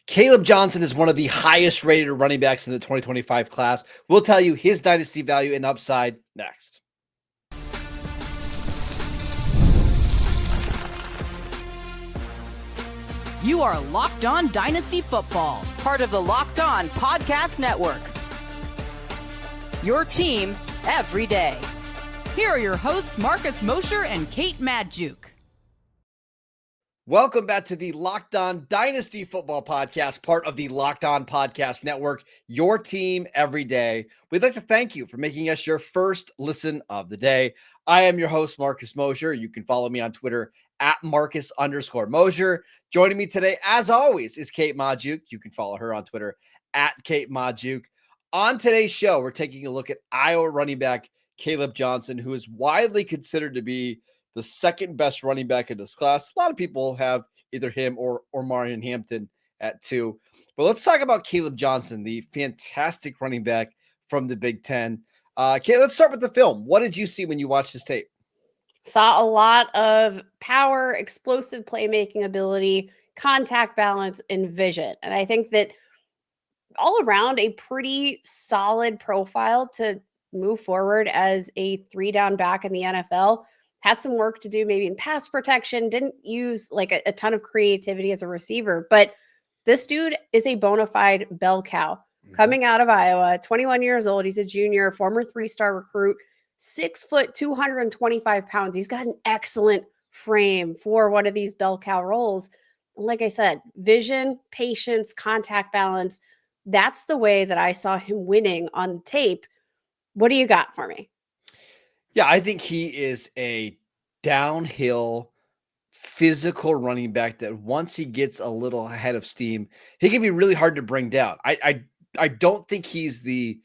Kaleb Johnson is one of the highest rated running backs in the 2025 class. We'll tell you his dynasty value and upside next. You are Locked On Dynasty Football, part of the Locked On Podcast Network. Your team every day. Here are your hosts, Marcus Mosher and Kate Madjuk. Welcome back to the Locked On Dynasty Football Podcast, part of the Locked On Podcast Network, your team every day. We'd like to thank you for making us your first listen of the day. I am your host, Marcus Mosher. You can follow me on Twitter at Marcus_Mosher. Joining me today, as always, is Kate Madjuk. You can follow her on Twitter at Kate Madjuk. On today's show, we're taking a look at Iowa running back Kaleb Johnson, who is widely considered to be the second best running back in this class. A lot of people have either him or Marion Hampton at 2. But let's talk about Kaleb Johnson, the fantastic running back from the Big Ten. Kate, let's start with the film. What did you see when you watched this tape? Saw a lot of power, explosive playmaking ability, contact balance, and vision. And I think that all around a pretty solid profile to move forward as a 3-down back in the NFL. Has some work to do maybe in pass protection, didn't use like a ton of creativity as a receiver, but this dude is a bona fide bell cow coming out of Iowa, 21 years old. He's a junior, former 3-star recruit, 6 foot, 225 pounds. He's got an excellent frame for one of these bell cow roles. Like I said, vision, patience, contact balance. That's the way that I saw him winning on tape. What do you got for me? Yeah, I think he is a downhill physical running back that once he gets a little ahead of steam, he can be really hard to bring down. I don't think he's the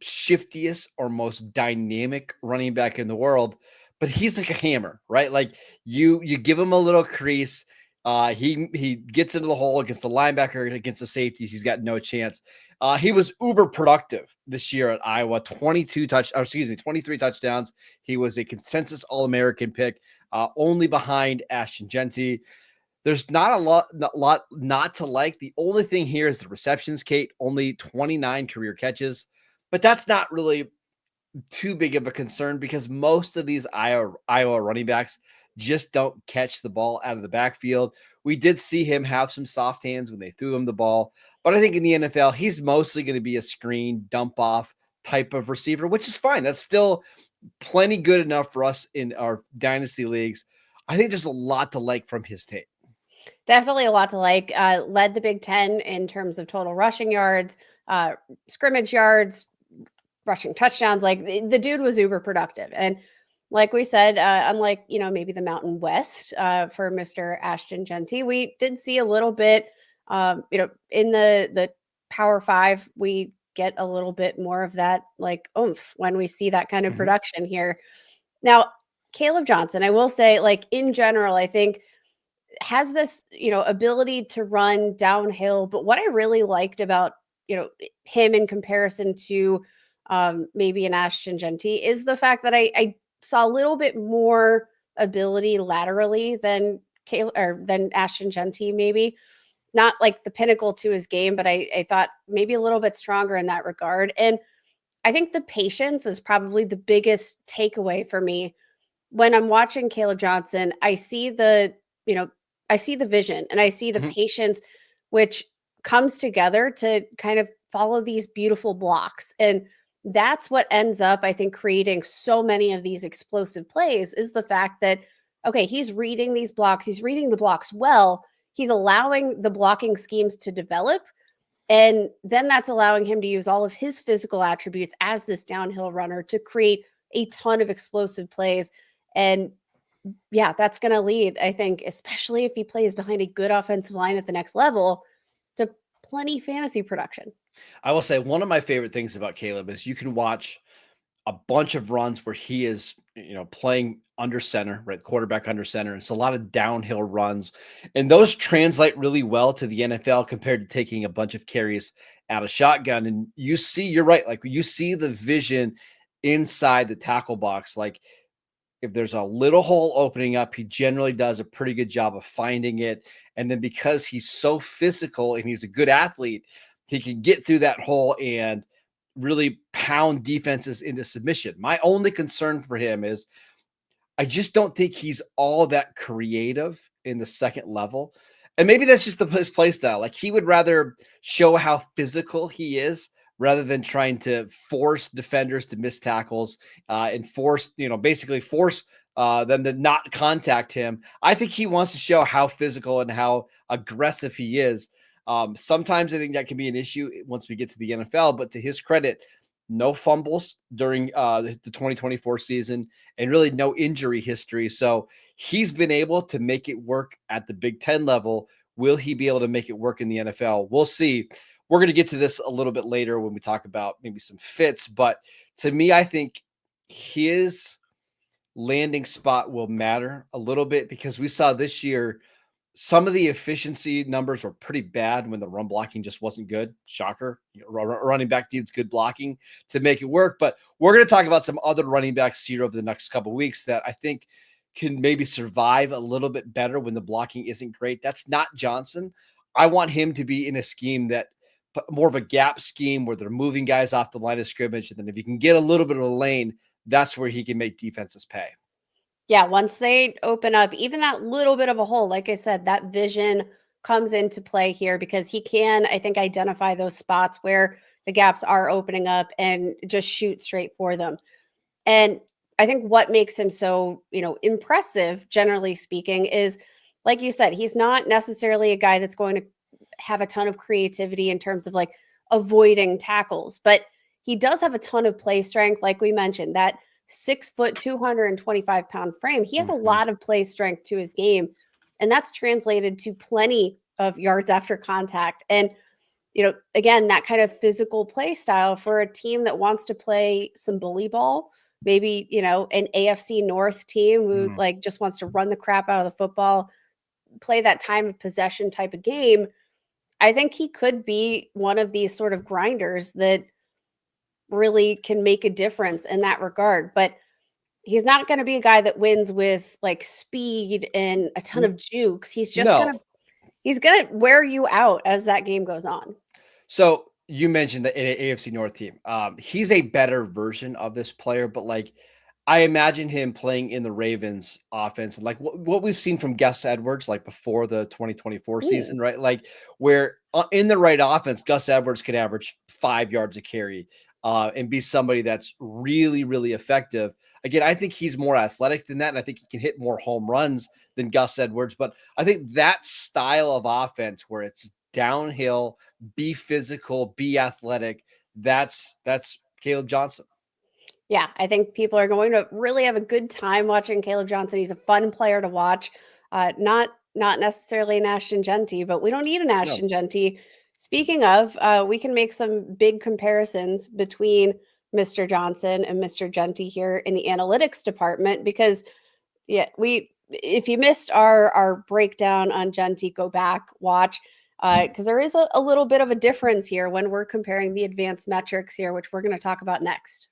shiftiest or most dynamic running back in the world, but he's like a hammer, right? Like you give him a little crease, he gets into the hole against the linebacker, against the safety, he's got no chance. He was uber productive this year at Iowa, 23 touchdowns. He was a consensus All-American pick, only behind Ashton Jeanty. There's not a lot not to like. The only thing here is the receptions, Kate, only 29 career catches, but that's not really too big of a concern because most of these Iowa running backs just don't catch the ball out of the backfield. We did see him have some soft hands when they threw him the ball, but I think in the NFL, he's mostly going to be a screen dump off type of receiver, which is fine. That's still plenty good enough for us in our dynasty leagues. I think there's a lot to like from his tape. Definitely a lot to like. Led the Big Ten in terms of total rushing yards, scrimmage yards, rushing touchdowns. Like the dude was uber productive. And like we said, unlike, maybe the Mountain West for Mr. Ashton Jeanty, we did see a little bit, in the Power 5, we get a little bit more of that like oomph when we see that kind of production here. Now, Kaleb Johnson, I will say, like in general, I think has this, ability to run downhill. But what I really liked about, him in comparison to maybe an Ashton Jeanty is the fact that I saw a little bit more ability laterally than Ashton Jeanty, maybe not like the pinnacle to his game, but I thought maybe a little bit stronger in that regard. And I think the patience is probably the biggest takeaway for me when I'm watching Kaleb Johnson. I see the vision and I see the patience, which comes together to kind of follow these beautiful blocks. And that's what ends up, I think, creating so many of these explosive plays is the fact that, okay, he's reading these blocks. He's reading the blocks well. He's allowing the blocking schemes to develop. And then that's allowing him to use all of his physical attributes as this downhill runner to create a ton of explosive plays. And yeah, that's going to lead, I think, especially if he plays behind a good offensive line at the next level, to plenty fantasy production. I will say one of my favorite things about Kaleb is you can watch a bunch of runs where he is, playing under center, right? Quarterback under center. It's a lot of downhill runs, and those translate really well to the NFL compared to taking a bunch of carries out of shotgun. And you're right. Like you see the vision inside the tackle box. Like If there's a little hole opening up, he generally does a pretty good job of finding it. And then because he's so physical and he's a good athlete, he can get through that hole and really pound defenses into submission. My only concern for him is I just don't think he's all that creative in the second level. And maybe that's just his play style. Like he would rather show how physical he is rather than trying to force defenders to miss tackles and force, basically force them to not contact him. I think he wants to show how physical and how aggressive he is. Sometimes I think that can be an issue once we get to the NFL, but to his credit, no fumbles during the 2024 season and really no injury history. So he's been able to make it work at the Big Ten level. Will he be able to make it work in the NFL? We'll see. We're going to get to this a little bit later when we talk about maybe some fits. But to me, I think his landing spot will matter a little bit because we saw this year some of the efficiency numbers were pretty bad when the run blocking just wasn't good. Shocker. Running back needs good blocking to make it work. But we're going to talk about some other running backs here over the next couple of weeks that I think can maybe survive a little bit better when the blocking isn't great. That's not Johnson. I want him to be in a scheme that more of a gap scheme where they're moving guys off the line of scrimmage. And then if he can get a little bit of a lane, that's where he can make defenses pay. Yeah, once they open up even that little bit of a hole, like I said, that vision comes into play here because he can, I think, identify those spots where the gaps are opening up and just shoot straight for them. And I think what makes him so, impressive, generally speaking, is like you said, he's not necessarily a guy that's going to have a ton of creativity in terms of like avoiding tackles, but he does have a ton of play strength. Like we mentioned, that 6 foot, 225-pound frame. He has a lot of play strength to his game, and that's translated to plenty of yards after contact. And, again, that kind of physical play style for a team that wants to play some bully ball, maybe, an AFC North team who like just wants to run the crap out of the football, play that time of possession type of game. I think he could be one of these sort of grinders that really can make a difference in that regard. But he's not going to be a guy that wins with like speed and a ton of jukes. He's just he's going to wear you out as that game goes on. So you mentioned the AFC North team. He's a better version of this player, but like I imagine him playing in the Ravens offense, like what we've seen from Gus Edwards, like before the 2024 season, right? Like where in the right offense, Gus Edwards could average 5 yards a carry and be somebody that's really, really effective. Again, I think he's more athletic than that, and I think he can hit more home runs than Gus Edwards. But I think that style of offense where it's downhill, be physical, be athletic, that's Kaleb Johnson. Yeah, I think people are going to really have a good time watching Kaleb Johnson. He's a fun player to watch. Not necessarily an Ashton Genty, but we don't need an Ashton Genty. Speaking of, we can make some big comparisons between Mr. Johnson and Mr. Genty here in the analytics department because, if you missed our breakdown on Genty, go back, watch, because there is a little bit of a difference here when we're comparing the advanced metrics here, which we're going to talk about next.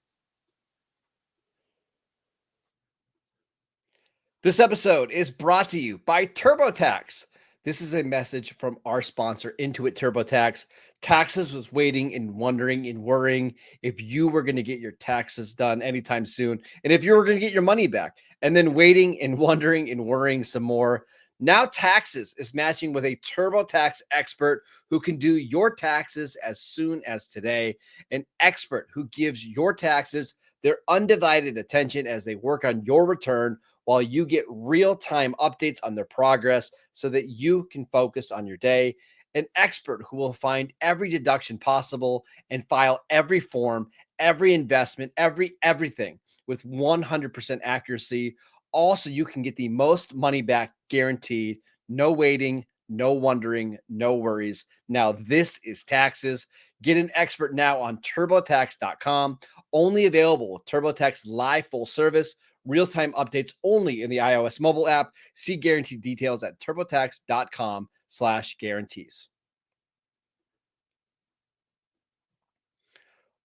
This episode is brought to you by TurboTax. This is a message from our sponsor, Intuit TurboTax. Taxes was waiting and wondering and worrying if you were going to get your taxes done anytime soon and if you were going to get your money back, and then waiting and wondering and worrying some more. Now Taxes is matching with a TurboTax expert who can do your taxes as soon as today, an expert who gives your taxes their undivided attention as they work on your return while you get real-time updates on their progress so that you can focus on your day. An expert who will find every deduction possible and file every form, every investment, everything with 100% accuracy. Also, you can get the most money back guaranteed. No waiting, no wondering, no worries. Now, this is Taxes. Get an expert now on TurboTax.com. Only available with TurboTax Live full service. Real-time updates only in the iOS mobile app. See guarantee details at TurboTax.com/guarantees.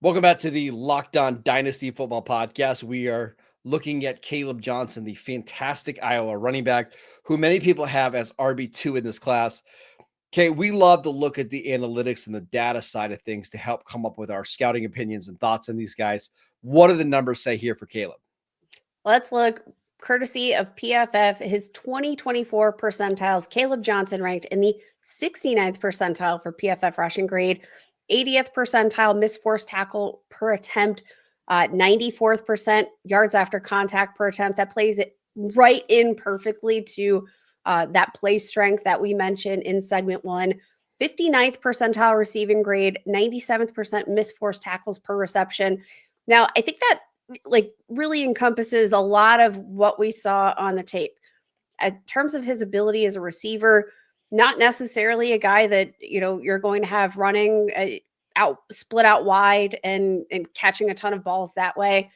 Welcome back to the Locked On Dynasty Football Podcast. We are looking at Kaleb Johnson, the fantastic Iowa running back, who many people have as RB2 in this class. Okay, we love to look at the analytics and the data side of things to help come up with our scouting opinions and thoughts on these guys. What do the numbers say here for Kaleb? Let's look. Courtesy of PFF, his 2024 percentiles, Kaleb Johnson ranked in the 69th percentile for PFF rushing grade, 80th percentile missed forced tackle per attempt, 94th percent yards after contact per attempt. That plays it right in perfectly to that play strength that we mentioned in segment 1. 59th percentile receiving grade, 97th percent missed forced tackles per reception. Now, I think that really encompasses a lot of what we saw on the tape. In terms of his ability as a receiver, not necessarily a guy that, you're going to have running split out wide and catching a ton of balls that way.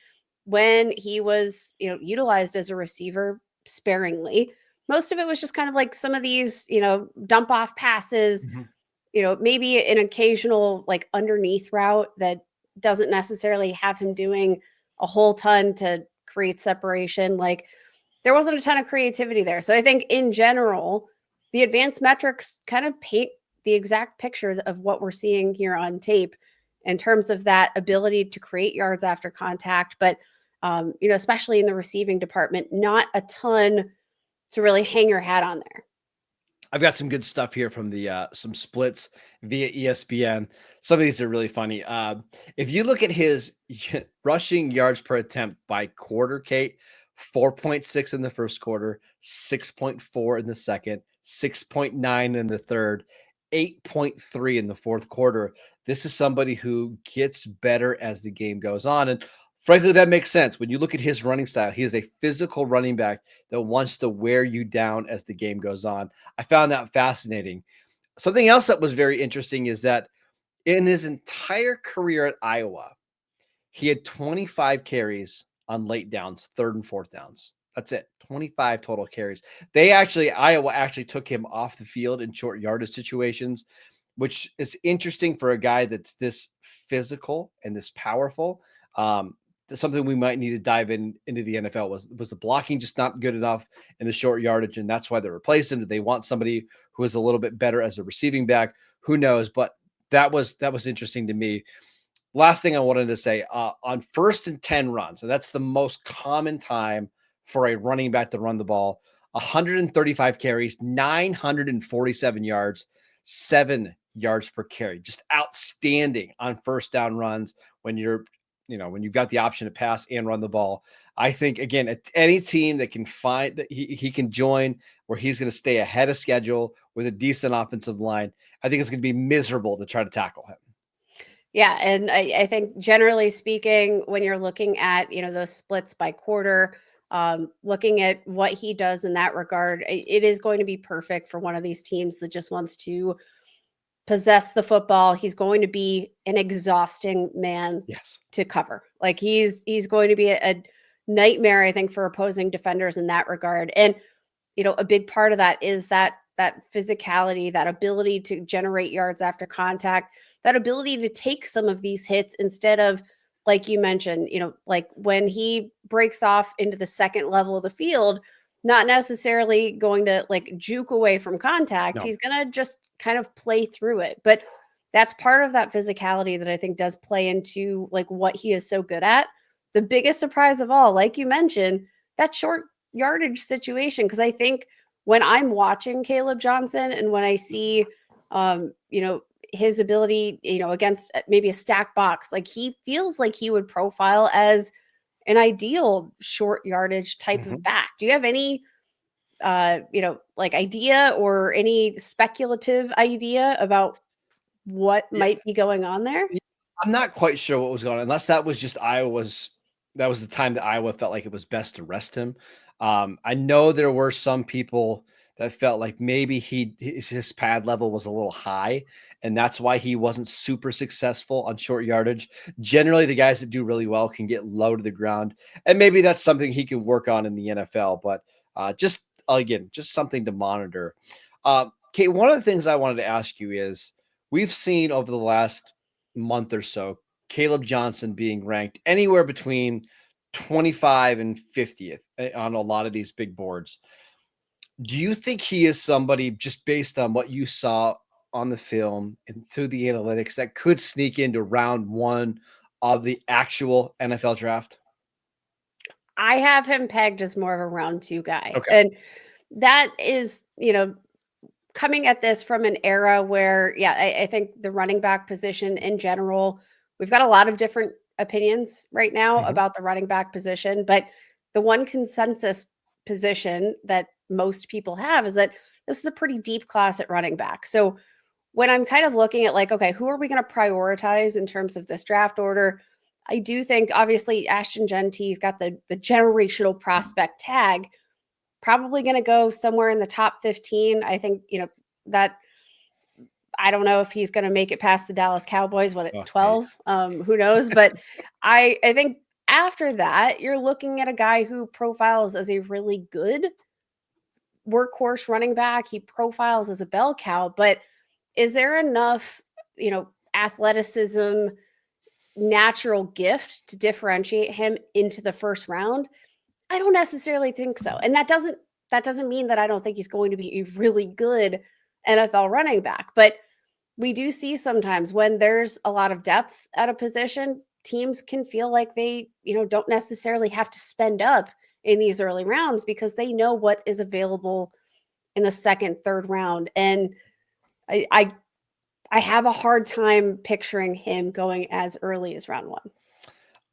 When he was, utilized as a receiver sparingly, most of it was just kind of like some of these, dump off passes, maybe an occasional underneath route that doesn't necessarily have him doing a whole ton to create separation. There wasn't a ton of creativity there. So I think in general, the advanced metrics kind of paint the exact picture of what we're seeing here on tape in terms of that ability to create yards after contact. But, especially in the receiving department, not a ton to really hang your hat on there. I've got some good stuff here from the some splits via ESPN. Some of these are really funny. If you look at his rushing yards per attempt by quarter, Kate, 4.6 in the first quarter, 6.4 in the second, 6.9 in the third, 8.3 in the fourth quarter. This is somebody who gets better as the game goes on. And frankly, that makes sense. When you look at his running style, he is a physical running back that wants to wear you down as the game goes on. I found that fascinating. Something else that was very interesting is that in his entire career at Iowa, he had 25 carries on late downs, third and fourth downs. That's it. 25 total carries. Iowa actually took him off the field in short yardage situations, which is interesting for a guy that's this physical and this powerful. Something we might need to dive into the NFL was the blocking just not good enough in the short yardage, and that's why they replaced him. Did they want somebody who is a little bit better as a receiving back? Who knows? But that was interesting to me. Last thing I wanted to say on 1st and 10 runs, and that's the most common time for a running back to run the ball. 135 carries, 947 yards, 7 yards per carry. Just outstanding on first down runs when you've got the option to pass and run the ball. I think, again, any team that can find that he can join where he's going to stay ahead of schedule with a decent offensive line, I think it's going to be miserable to try to tackle him. Yeah. And I think generally speaking, when you're looking at, those splits by quarter, looking at what he does in that regard, it is going to be perfect for one of these teams that just wants to possess the football. He's going to be an exhausting man to cover. He's going to be a nightmare, I think, for opposing defenders in that regard. And, a big part of that is that physicality, that ability to generate yards after contact, that ability to take some of these hits instead of, like you mentioned, when he breaks off into the second level of the field, not necessarily going to juke away from contact. No. He's going to just kind of play through it. But that's part of that physicality that I think does play into what he is so good at. The biggest surprise of all, like you mentioned, that short yardage situation. Because I think when I'm watching Kaleb Johnson and when I see, his ability, against maybe a stack box, he feels like he would profile as an ideal short yardage type of back. Do you have any idea or any speculative idea about what might be going on there? I'm not quite sure what was going on, unless that was just that was the time that Iowa felt like it was best to rest him. I know there were some people that felt like maybe his pad level was a little high, and that's why he wasn't super successful on short yardage. Generally, the guys that do really well can get low to the ground, and maybe that's something he can work on in the NFL. But just something to monitor. Kate, one of the things I wanted to ask you is, we've seen over the last month or so Kaleb Johnson being ranked anywhere between 25 and 50th on a lot of these big boards. Do you think he is somebody, just based on what you saw on the film and through the analytics, that could sneak into round one of the actual NFL draft? I have him pegged as more of a round 2 guy. Okay. And that is, coming at this from an era where, I think the running back position in general, we've got a lot of different opinions right now Mhm. about the running back position. But the one consensus position that most people have is that this is a pretty deep class at running back. So when I'm kind of looking at, like, okay, who are we going to prioritize in terms of this draft order? I do think obviously Ashton Genty's got the generational prospect tag, probably going to go somewhere in the top 15. I think, that I don't know if he's going to make it past the Dallas Cowboys, what, at Oh, hey. 12? Who knows? But I think after that, you're looking at a guy who profiles as a really good workhorse running back. He profiles as a bell cow, but is there enough, athleticism, natural gift to differentiate him into the first round? I don't necessarily think so. And that doesn't mean that I don't think he's going to be a really good NFL running back, but we do see sometimes when there's a lot of depth at a position, teams can feel like they, don't necessarily have to spend up in these early rounds because they know what is available in the second, third round. And I I, I have a hard time picturing him going as early as round 1.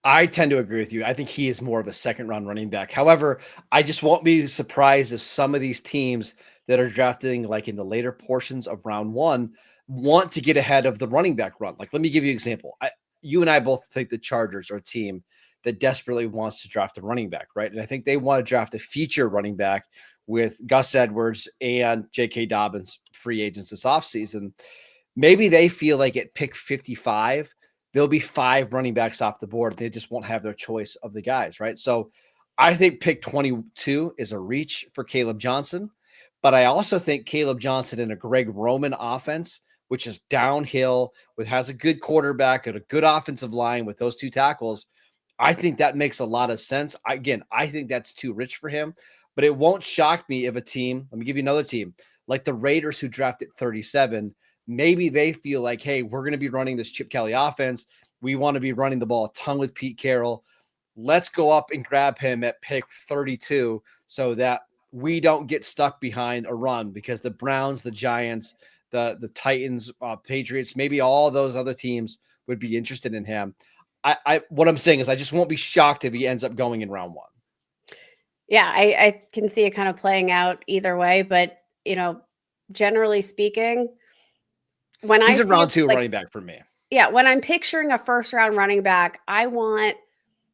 I tend to agree with you. I think he is more of a second round running back. However, I just won't be surprised if some of these teams that are drafting like in the later portions of round one want to get ahead of the running back run. Like, let me give you an example. You and I both think the Chargers are a team that desperately wants to draft a running back, right? And I think they want to draft a feature running back with Gus Edwards and J.K. Dobbins, free agents this offseason. Maybe they feel like at pick 55, there'll be 5 running backs off the board. They just won't have their choice of the guys, right? So I think pick 22 is a reach for Kaleb Johnson, but I also think Kaleb Johnson in a Greg Roman offense, which is downhill, has a good quarterback and a good offensive line with those 2 tackles. I think that makes a lot of sense. Again, I think that's too rich for him, but it won't shock me if a team, let me give you another team, like the Raiders who drafted 37, maybe they feel like, hey, we're going to be running this Chip Kelly offense. We want to be running the ball a ton with Pete Carroll. Let's go up and grab him at pick 32 so that we don't get stuck behind a run, because the Browns, the Giants, the Titans, Patriots, maybe all those other teams would be interested in him. What I'm saying is I just won't be shocked if he ends up going in round 1. Yeah, I can see it kind of playing out either way, but generally speaking, when I He's a see round it, 2 like, running back for me. yeah, when I'm picturing a first round running back, I want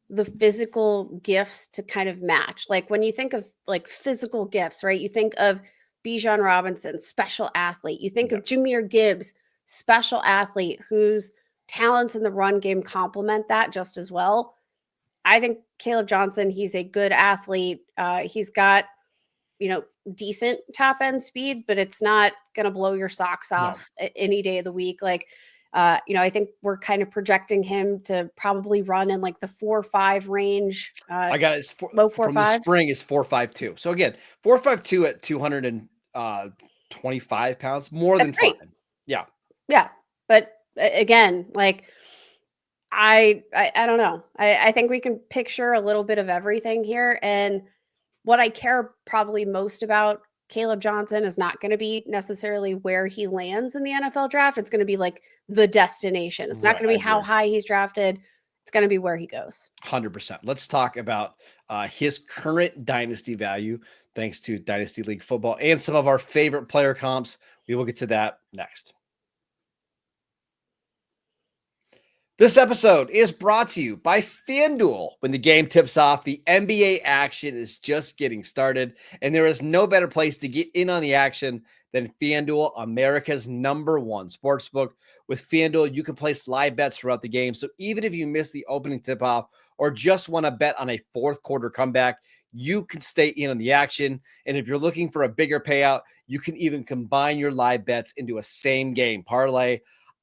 the physical gifts to kind of match. Like when you think of like physical gifts, right? You think of Bijan Robinson, special athlete. You think Yeah. of Jahmyr Gibbs, special athlete whose talents in the run game complement that just as well. I think Kaleb Johnson, he's a good athlete. He's got, you know, decent top end speed, but it's not going to blow your socks No. off any day of the week. Like, I think we're kind of projecting him to probably run in like the 4.5 range, I got it. low four From the fives. spring is 4.52. So again, 4.52 at 225 pounds, more That's than great. fine. Yeah. Yeah. But again, like I don't know. I think we can picture a little bit of everything here. And what I care probably most about Kaleb Johnson is not going to be necessarily where he lands in the NFL draft. It's going to be like the destination. It's not Right. going to I be how agree. high he's drafted. It's going to be where he goes. 100%. Let's talk about his current dynasty value, thanks to Dynasty League football and some of our favorite player comps. We will get to that next. This episode is brought to you by FanDuel. When the game tips off, the NBA action is just getting started, and there is no better place to get in on the action than FanDuel, America's #1 sportsbook. With FanDuel, you can place live bets throughout the game, so even if you miss the opening tip-off or just want to bet on a fourth quarter comeback, you can stay in on the action. And if you're looking for a bigger payout, you can even combine your live bets into a same-game parlay.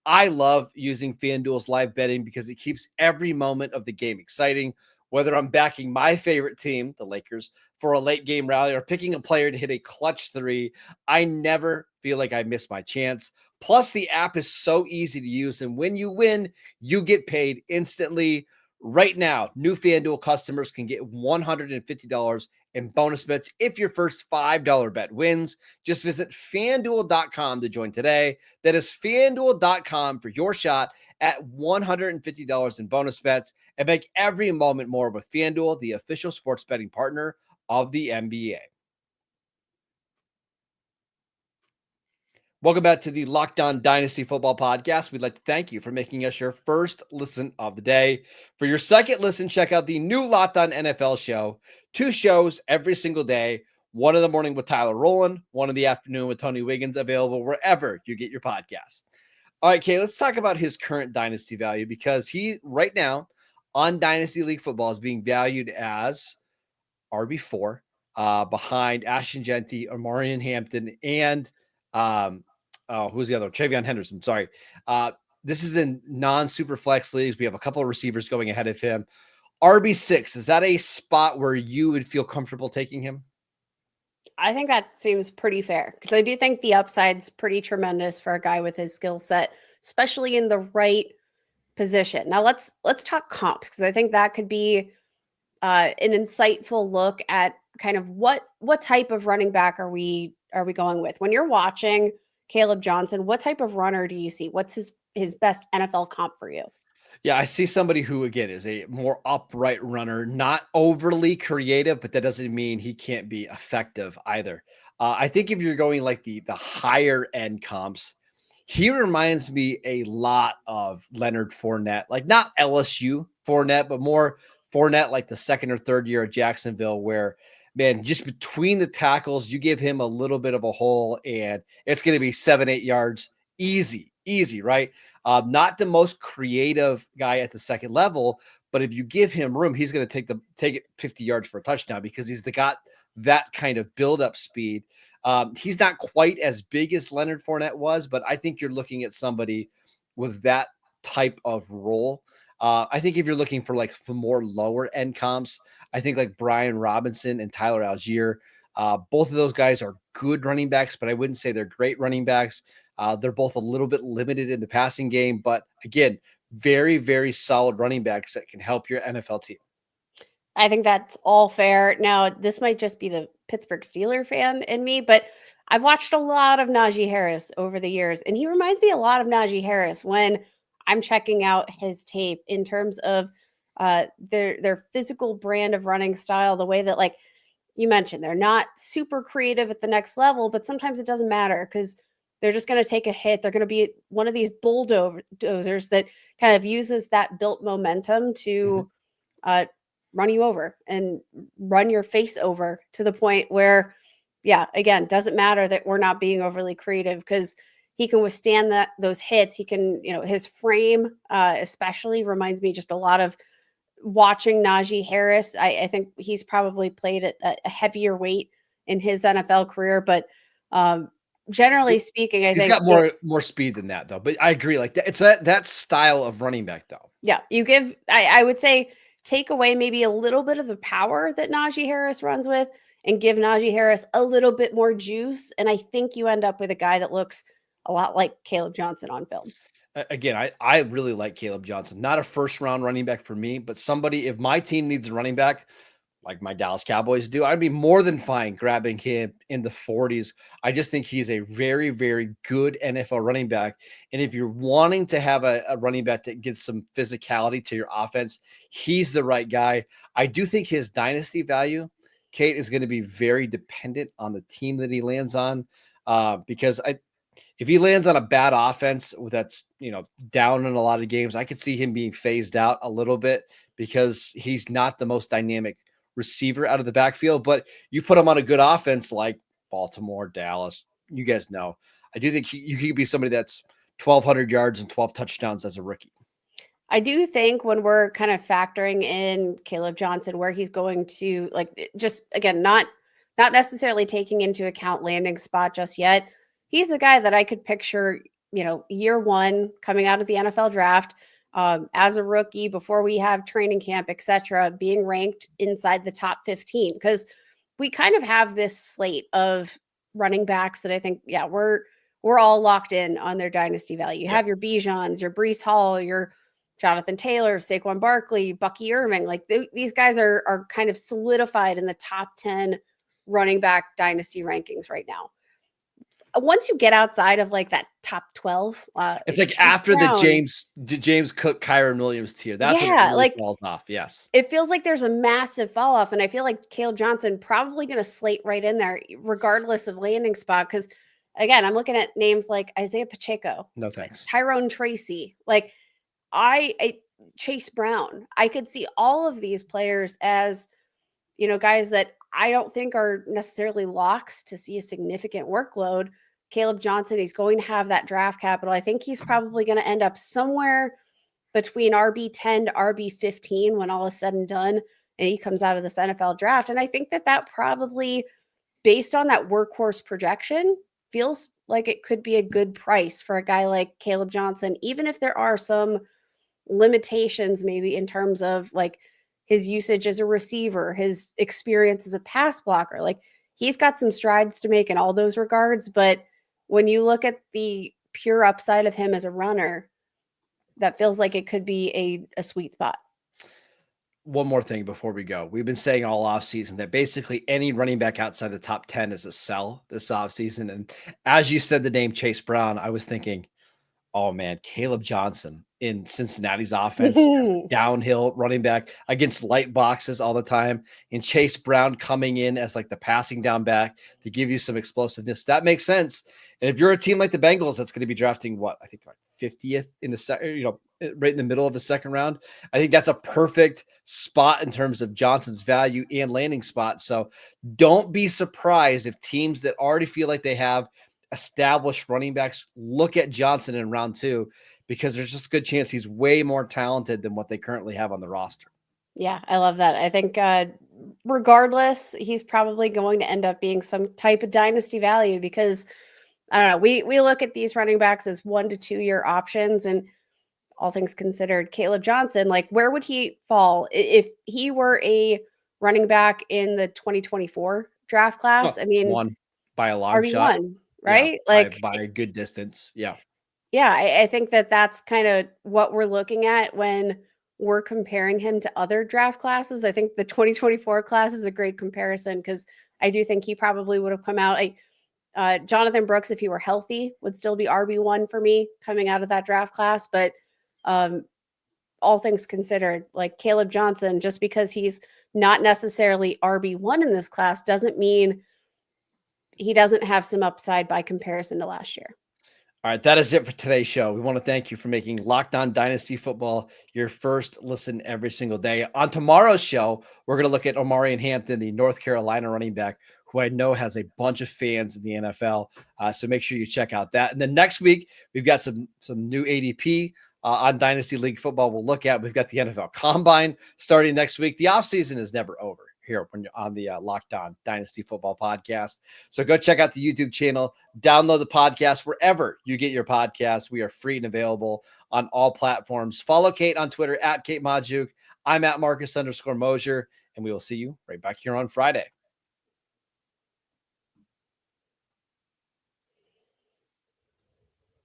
I love using FanDuel's live betting because it keeps every moment of the game exciting, whether I'm backing my favorite team, the Lakers, for a late game rally or picking a player to hit a clutch three, I never feel like I miss my chance. Plus, the app is so easy to use. And when you win, you get paid instantly. Right now, new FanDuel customers can get $150 in bonus bets if your first $5 bet wins. Just visit FanDuel.com to join today. That is FanDuel.com for your shot at $150 in bonus bets and make every moment more with FanDuel, the official sports betting partner of the NBA. Welcome back to the Locked On Dynasty Football Podcast. We'd like to thank you for making us your first listen of the day. For your second listen, check out the new Locked On NFL show. 2 shows every single day. One in the morning with Tyler Rowland, one in the afternoon with Tony Wiggins, available wherever you get your podcasts. All right, Kay, let's talk about his current dynasty value because he, right now, on Dynasty League Football is being valued as RB4 behind Ashton Genty, Omarion Hampton, and who's the other one? Travion Henderson. Sorry. This is in non-super flex leagues. We have a couple of receivers going ahead of him. RB6, is that a spot where you would feel comfortable taking him? I think that seems pretty fair because I do think the upside's pretty tremendous for a guy with his skill set, especially in the right position. Now let's talk comps because I think that could be an insightful look at kind of what type of running back are we going with when you're watching Kaleb Johnson. What type of runner do you see? What's his best NFL comp for you? Yeah, I see somebody who, again, is a more upright runner, not overly creative, but that doesn't mean he can't be effective either. I think if you're going like the higher end comps, he reminds me a lot of Leonard Fournette, like not LSU Fournette, but more Fournette like the second or third year at Jacksonville, where, man, just between the tackles, you give him a little bit of a hole and it's going to be 7-8 yards. Easy, right? Not the most creative guy at the second level, but if you give him room, he's going to take it 50 yards for a touchdown because he's got that kind of build-up speed. He's not quite as big as Leonard Fournette was, but I think you're looking at somebody with that type of role. I think if you're looking for like for more lower end comps, I think like Brian Robinson and Tyler Algier, both of those guys are good running backs, but I wouldn't say they're great running backs. They're both a little bit limited in the passing game, but again, very, very solid running backs that can help your NFL team. I think that's all fair. Now, this might just be the Pittsburgh Steelers fan in me, but I've watched a lot of Najee Harris over the years, and he reminds me a lot of Najee Harris when I'm checking out his tape in terms of their physical brand of running style, the way that, like you mentioned, they're not super creative at the next level, but sometimes it doesn't matter because they're just going to take a hit. They're going to be one of these bulldozers that kind of uses that built momentum to run you over and run your face over to the point where, yeah, again, doesn't matter that we're not being overly creative because he can withstand those hits. He can, his frame especially reminds me just a lot of watching Najee Harris. I think he's probably played at a heavier weight in his NFL career, but generally speaking, He's got more speed than that though. But I agree, like that, it's that style of running back though. Yeah, you give. I would say take away maybe a little bit of the power that Najee Harris runs with, and give Najee Harris a little bit more juice, and I think you end up with a guy that looks a lot like Kaleb Johnson on film. Again, I really like Kaleb Johnson. Not a first round running back for me, but somebody, if my team needs a running back, like my Dallas Cowboys do, I'd be more than fine grabbing him in the 40s. I just think he's a very, very good NFL running back. And if you're wanting to have a running back that gives some physicality to your offense, he's the right guy. I do think his dynasty value, Kate, is going to be very dependent on the team that he lands on, because if he lands on a bad offense that's, down in a lot of games, I could see him being phased out a little bit because he's not the most dynamic receiver out of the backfield. But you put him on a good offense like Baltimore, Dallas, you guys know, I do think you could be somebody that's 1,200 yards and 12 touchdowns as a rookie. I do think when we're kind of factoring in Kaleb Johnson, where he's going to, like, just again, not necessarily taking into account landing spot just yet, he's a guy that I could picture, year one coming out of the NFL draft, as a rookie before we have training camp, etc., being ranked inside the top 15, because we kind of have this slate of running backs that I think, yeah, we're all locked in on their dynasty value. You have your Bijans, your Brees Hall, your Jonathan Taylor, Saquon Barkley, Bucky Irving. Like these guys are kind of solidified in the top 10 running back dynasty rankings right now. Once you get outside of like that top 12, it's like Chase after Brown, the James Cook, Kyron Williams tier. That's when it yeah, really like falls off. Yes. it feels like there's a massive fall off. And I feel like Kaleb Johnson probably going to slate right in there, regardless of landing spot. Because again, I'm looking at names like Isaiah Pacheco, No thanks. Tyrone Tracy, like I Chase Brown. I could see all of these players as, guys that I don't think are necessarily locks to see a significant workload. Kaleb Johnson, he's going to have that draft capital. I think he's probably going to end up somewhere between RB10 to RB15 when all is said and done, and he comes out of this NFL draft. And I think that probably, based on that workhorse projection, feels like it could be a good price for a guy like Kaleb Johnson, even if there are some limitations maybe in terms of like his usage as a receiver, his experience as a pass blocker. Like he's got some strides to make in all those regards. But when you look at the pure upside of him as a runner, that feels like it could be a sweet spot. One more thing before we go. We've been saying all offseason that basically any running back outside the top 10 is a sell this offseason. And as you said the name Chase Brown, I was thinking, oh man, Kaleb Johnson in Cincinnati's offense as a downhill running back against light boxes all the time, and Chase Brown coming in as like the passing down back to give you some explosiveness. That makes sense. And if you're a team like the Bengals, that's going to be drafting what I think like 50th in the second, right in the middle of the second round. I think that's a perfect spot in terms of Johnson's value and landing spot. So don't be surprised if teams that already feel like they have established running backs look at Johnson in round 2, because there's just a good chance he's way more talented than what they currently have on the roster. Yeah, I love that. I think regardless, he's probably going to end up being some type of dynasty value, because I don't know. We look at these running backs as 1 to 2 year options, and all things considered, Kaleb Johnson, like where would he fall if he were a running back in the 2024 draft class? I mean, one by a long shot. RB1, right? Yeah, like by a good distance. Yeah. Yeah, I think that's kind of what we're looking at when we're comparing him to other draft classes. I think the 2024 class is a great comparison, because I do think he probably would have come out. Jonathan Brooks, if he were healthy, would still be RB1 for me coming out of that draft class. But all things considered, like Kaleb Johnson, just because he's not necessarily RB1 in this class doesn't mean he doesn't have some upside by comparison to last year. All right, that is it for today's show. We want to thank you for making Locked On Dynasty Football your first listen every single day. On tomorrow's show, we're going to look at Omarion Hampton, the North Carolina running back, who I know has a bunch of fans in the NFL. So make sure you check out that. And then next week, we've got some new ADP on Dynasty League football we'll look at. We've got the NFL Combine starting next week. The offseason is never over here when you're on the Locked On Dynasty Football podcast. So go check out the YouTube channel, download the podcast wherever you get your podcasts. We are free and available on all platforms. Follow Kate on Twitter at Kate Majuk. I'm at Marcus _Mosier, and we will see you right back here on Friday.